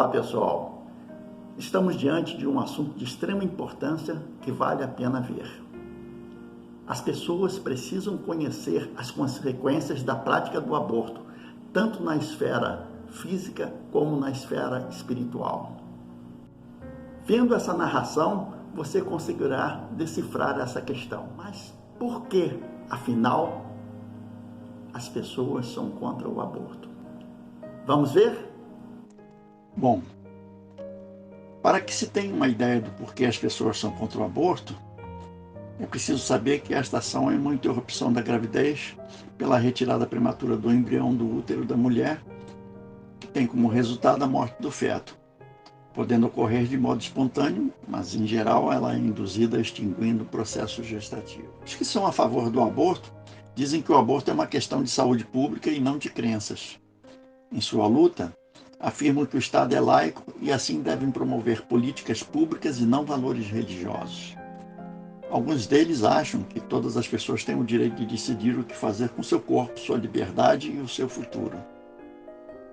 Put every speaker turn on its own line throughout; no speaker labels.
Olá pessoal, estamos diante de um assunto de extrema importância que vale a pena ver. As pessoas precisam conhecer as consequências da prática do aborto, tanto na esfera física como na esfera espiritual. Vendo essa narração, você conseguirá decifrar essa questão. Mas por que, afinal, as pessoas são contra o aborto? Vamos ver?
Bom, para que se tenha uma ideia do porquê as pessoas são contra o aborto, é preciso saber que esta ação é uma interrupção da gravidez pela retirada prematura do embrião do útero da mulher, que tem como resultado a morte do feto, podendo ocorrer de modo espontâneo, mas em geral ela é induzida extinguindo o processo gestativo. Os que são a favor do aborto dizem que o aborto é uma questão de saúde pública e não de crenças. Em sua luta, afirmam que o Estado é laico e assim devem promover políticas públicas e não valores religiosos. Alguns deles acham que todas as pessoas têm o direito de decidir o que fazer com seu corpo, sua liberdade e o seu futuro.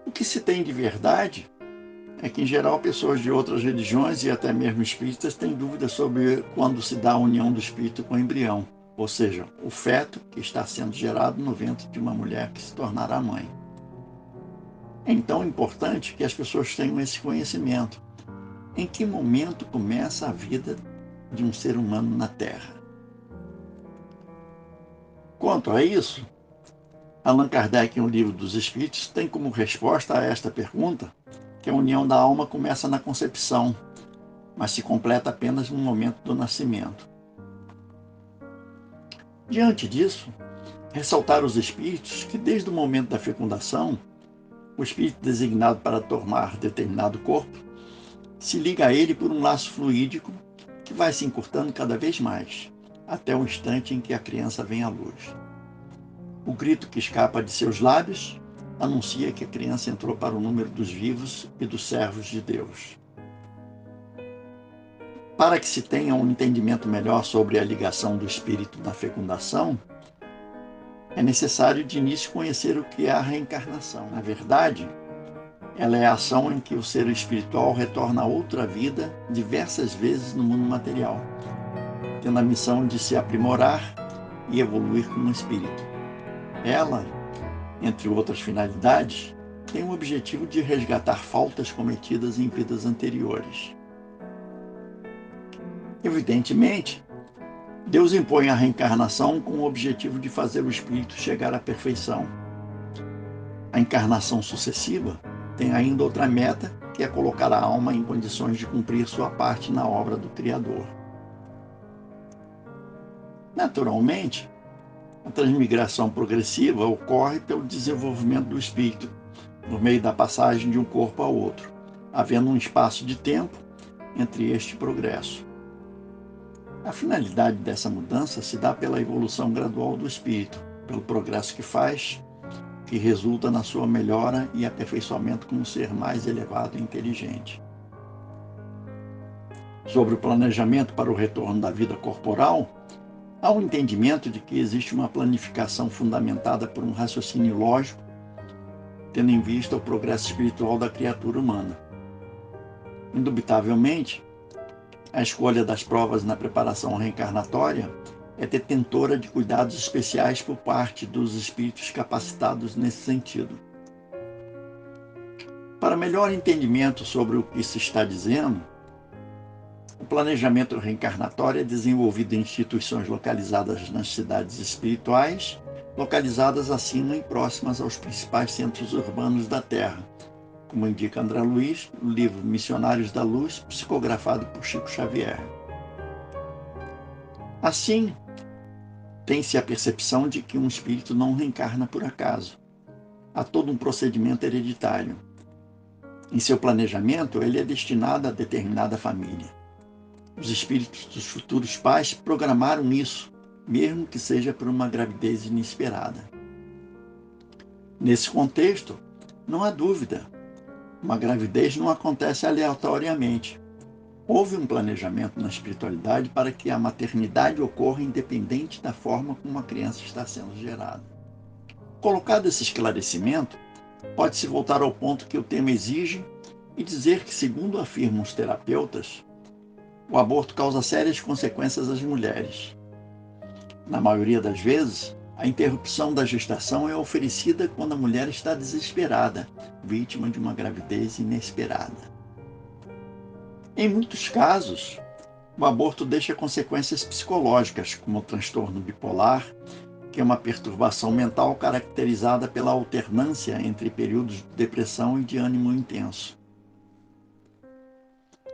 O que se tem de verdade é que, em geral, pessoas de outras religiões e até mesmo espíritas têm dúvidas sobre quando se dá a união do espírito com o embrião, ou seja, o feto que está sendo gerado no ventre de uma mulher que se tornará mãe. É então importante que as pessoas tenham esse conhecimento. Em que momento começa a vida de um ser humano na Terra? Quanto a isso, Allan Kardec, em O Livro dos Espíritos, tem como resposta a esta pergunta que a união da alma começa na concepção, mas se completa apenas no momento do nascimento. Diante disso, ressaltar os espíritos que desde o momento da fecundação, o espírito designado para tomar determinado corpo se liga a ele por um laço fluídico que vai se encurtando cada vez mais, até o instante em que a criança vem à luz. O grito que escapa de seus lábios anuncia que a criança entrou para o número dos vivos e dos servos de Deus. Para que se tenha um entendimento melhor sobre a ligação do espírito na fecundação, é necessário de início conhecer o que é a reencarnação. Na verdade, ela é a ação em que o ser espiritual retorna a outra vida diversas vezes no mundo material, tendo a missão de se aprimorar e evoluir como espírito. Ela, entre outras finalidades, tem o objetivo de resgatar faltas cometidas em vidas anteriores. Evidentemente, Deus impõe a reencarnação com o objetivo de fazer o espírito chegar à perfeição. A encarnação sucessiva tem ainda outra meta, que é colocar a alma em condições de cumprir sua parte na obra do Criador. Naturalmente, a transmigração progressiva ocorre pelo desenvolvimento do espírito, por meio da passagem de um corpo ao outro, havendo um espaço de tempo entre este progresso. A finalidade dessa mudança se dá pela evolução gradual do espírito, pelo progresso que faz, que resulta na sua melhora e aperfeiçoamento como ser mais elevado e inteligente. Sobre o planejamento para o retorno da vida corporal, há um entendimento de que existe uma planificação fundamentada por um raciocínio lógico, tendo em vista o progresso espiritual da criatura humana. Indubitavelmente, a escolha das provas na preparação reencarnatória é detentora de cuidados especiais por parte dos espíritos capacitados nesse sentido. Para melhor entendimento sobre o que se está dizendo, o planejamento reencarnatório é desenvolvido em instituições localizadas nas cidades espirituais, localizadas acima e próximas aos principais centros urbanos da Terra, como indica André Luiz no livro Missionários da Luz, psicografado por Chico Xavier. Assim, tem-se a percepção de que um espírito não reencarna por acaso. Há todo um procedimento hereditário. Em seu planejamento, ele é destinado a determinada família. Os espíritos dos futuros pais programaram isso, mesmo que seja por uma gravidez inesperada. Nesse contexto, não há dúvida. Uma gravidez não acontece aleatoriamente. Houve um planejamento na espiritualidade para que a maternidade ocorra independente da forma como a criança está sendo gerada. Colocado esse esclarecimento, pode-se voltar ao ponto que o tema exige e dizer que, segundo afirmam os terapeutas, o aborto causa sérias consequências às mulheres. Na maioria das vezes, a interrupção da gestação é oferecida quando a mulher está desesperada, vítima de uma gravidez inesperada. Em muitos casos, o aborto deixa consequências psicológicas, como o transtorno bipolar, que é uma perturbação mental caracterizada pela alternância entre períodos de depressão e de ânimo intenso.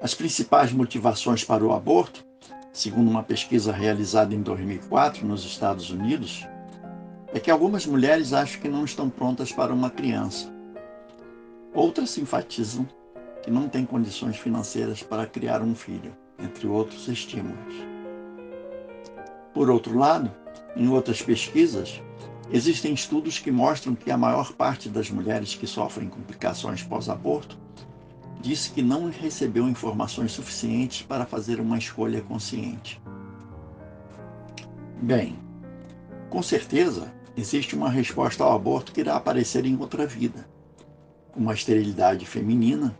As principais motivações para o aborto, segundo uma pesquisa realizada em 2004 nos Estados Unidos, é que algumas mulheres acham que não estão prontas para uma criança. Outras enfatizam que não têm condições financeiras para criar um filho, entre outros estímulos. Por outro lado, em outras pesquisas, existem estudos que mostram que a maior parte das mulheres que sofrem complicações pós-aborto disse que não recebeu informações suficientes para fazer uma escolha consciente. Bem, com certeza, existe uma resposta ao aborto que irá aparecer em outra vida, como a esterilidade feminina,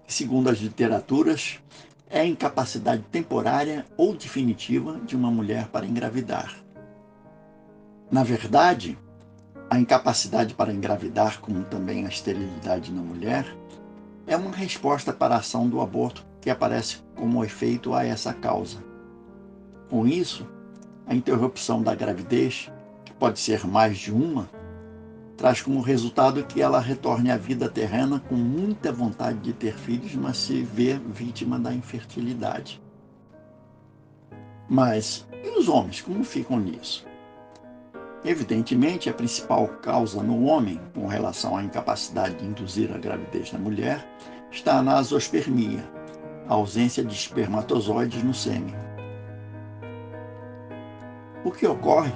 que, segundo as literaturas, é a incapacidade temporária ou definitiva de uma mulher para engravidar. Na verdade, a incapacidade para engravidar, como também a esterilidade na mulher, é uma resposta para a ação do aborto que aparece como efeito a essa causa. Com isso, a interrupção da gravidez, que pode ser mais de uma, traz como resultado que ela retorne à vida terrena com muita vontade de ter filhos, mas se vê vítima da infertilidade. Mas e os homens, como ficam nisso? Evidentemente, a principal causa no homem, com relação à incapacidade de induzir a gravidez na mulher, está na azoospermia, a ausência de espermatozoides no sêmen. O que ocorre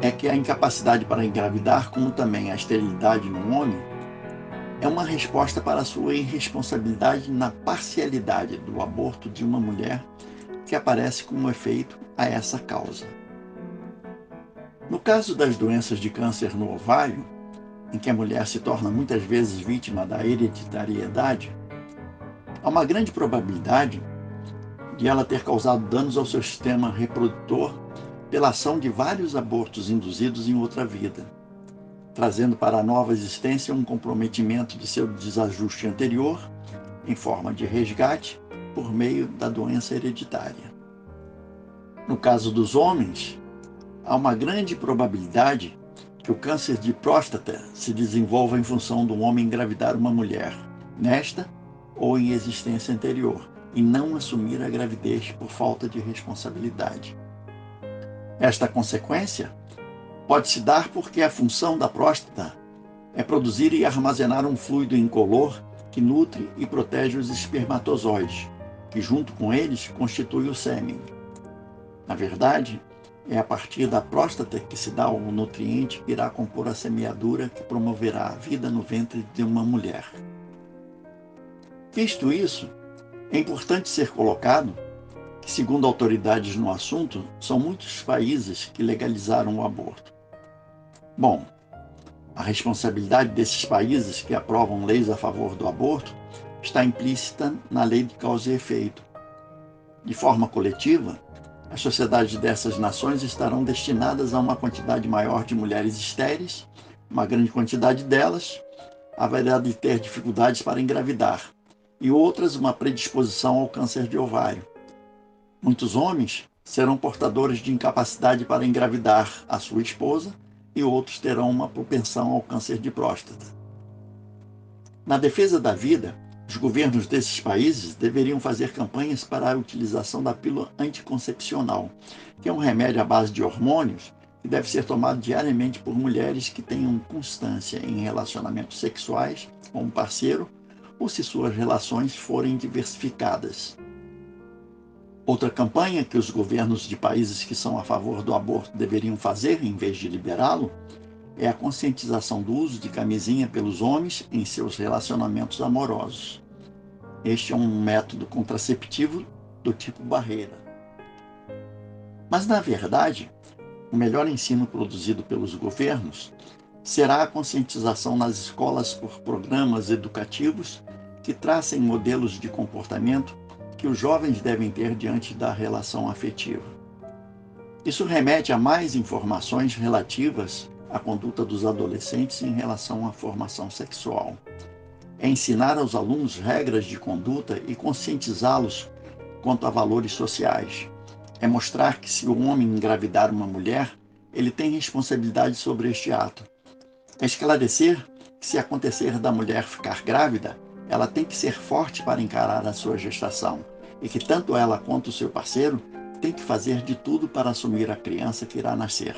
é que a incapacidade para engravidar, como também a esterilidade no homem, é uma resposta para a sua irresponsabilidade na parcialidade do aborto de uma mulher que aparece como efeito a essa causa. No caso das doenças de câncer no ovário, em que a mulher se torna muitas vezes vítima da hereditariedade, há uma grande probabilidade de ela ter causado danos ao seu sistema reprodutor pela ação de vários abortos induzidos em outra vida, trazendo para a nova existência um comprometimento de seu desajuste anterior, em forma de resgate, por meio da doença hereditária. No caso dos homens, há uma grande probabilidade que o câncer de próstata se desenvolva em função do homem engravidar uma mulher, nesta ou em existência anterior, e não assumir a gravidez por falta de responsabilidade. Esta consequência pode se dar porque a função da próstata é produzir e armazenar um fluido incolor que nutre e protege os espermatozoides, que junto com eles constitui o sêmen. Na verdade, é a partir da próstata que se dá o nutriente que irá compor a semeadura que promoverá a vida no ventre de uma mulher. Visto isso, é importante ser colocado que, segundo autoridades no assunto, são muitos países que legalizaram o aborto. Bom, a responsabilidade desses países que aprovam leis a favor do aborto está implícita na lei de causa e efeito. De forma coletiva, as sociedades dessas nações estarão destinadas a uma quantidade maior de mulheres estéreis, uma grande quantidade delas haverá de ter dificuldades para engravidar, e outras uma predisposição ao câncer de ovário. Muitos homens serão portadores de incapacidade para engravidar a sua esposa e outros terão uma propensão ao câncer de próstata. Na defesa da vida, os governos desses países deveriam fazer campanhas para a utilização da pílula anticoncepcional, que é um remédio à base de hormônios que deve ser tomado diariamente por mulheres que tenham constância em relacionamentos sexuais com um parceiro ou se suas relações forem diversificadas. Outra campanha que os governos de países que são a favor do aborto deveriam fazer, em vez de liberá-lo, é a conscientização do uso de camisinha pelos homens em seus relacionamentos amorosos. Este é um método contraceptivo do tipo barreira. Mas, na verdade, o melhor ensino produzido pelos governos será a conscientização nas escolas por programas educativos que tracem modelos de comportamento que os jovens devem ter diante da relação afetiva. Isso remete a mais informações relativas à conduta dos adolescentes em relação à formação sexual. É ensinar aos alunos regras de conduta e conscientizá-los quanto a valores sociais. É mostrar que se o homem engravidar uma mulher, ele tem responsabilidade sobre este ato. É esclarecer que se acontecer da mulher ficar grávida, ela tem que ser forte para encarar a sua gestação e que tanto ela quanto o seu parceiro têm que fazer de tudo para assumir a criança que irá nascer,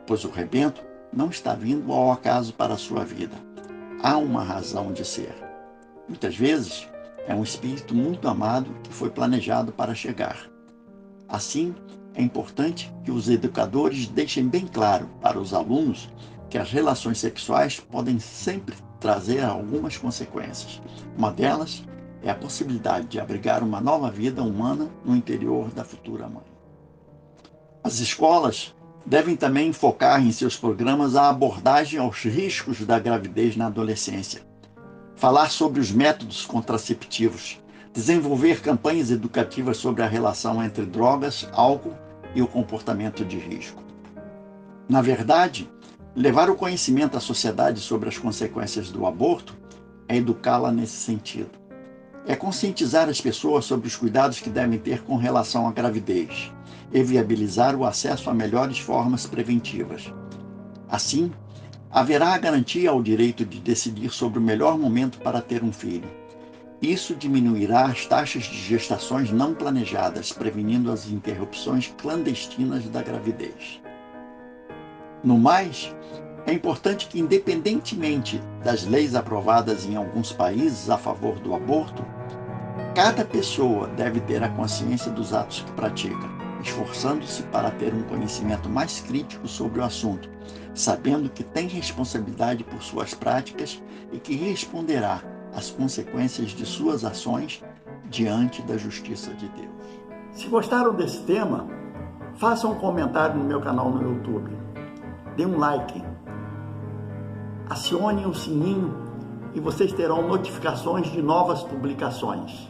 pois o rebento não está vindo ao acaso para a sua vida. Há uma razão de ser. Muitas vezes, é um espírito muito amado que foi planejado para chegar. Assim, é importante que os educadores deixem bem claro para os alunos que as relações sexuais podem sempre trazer algumas consequências. Uma delas é a possibilidade de abrigar uma nova vida humana no interior da futura mãe. As escolas devem também focar em seus programas a abordagem aos riscos da gravidez na adolescência, falar sobre os métodos contraceptivos, desenvolver campanhas educativas sobre a relação entre drogas, álcool e o comportamento de risco. Na verdade, levar o conhecimento à sociedade sobre as consequências do aborto é educá-la nesse sentido. É conscientizar as pessoas sobre os cuidados que devem ter com relação à gravidez e viabilizar o acesso a melhores formas preventivas. Assim, haverá a garantia ao direito de decidir sobre o melhor momento para ter um filho. Isso diminuirá as taxas de gestações não planejadas, prevenindo as interrupções clandestinas da gravidez. No mais, é importante que, independentemente das leis aprovadas em alguns países a favor do aborto, cada pessoa deve ter a consciência dos atos que pratica, esforçando-se para ter um conhecimento mais crítico sobre o assunto, sabendo que tem responsabilidade por suas práticas e que responderá às consequências de suas ações diante da justiça de Deus.
Se gostaram desse tema, façam um comentário no meu canal no YouTube. Dê um like. Acione o sininho e vocês terão notificações de novas publicações.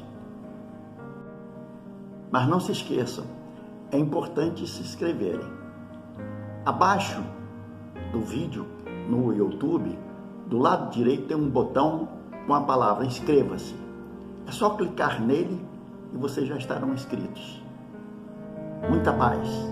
Mas não se esqueçam, é importante se inscreverem. Abaixo do vídeo no YouTube, do lado direito tem um botão com a palavra inscreva-se. É só clicar nele e vocês já estarão inscritos. Muita paz.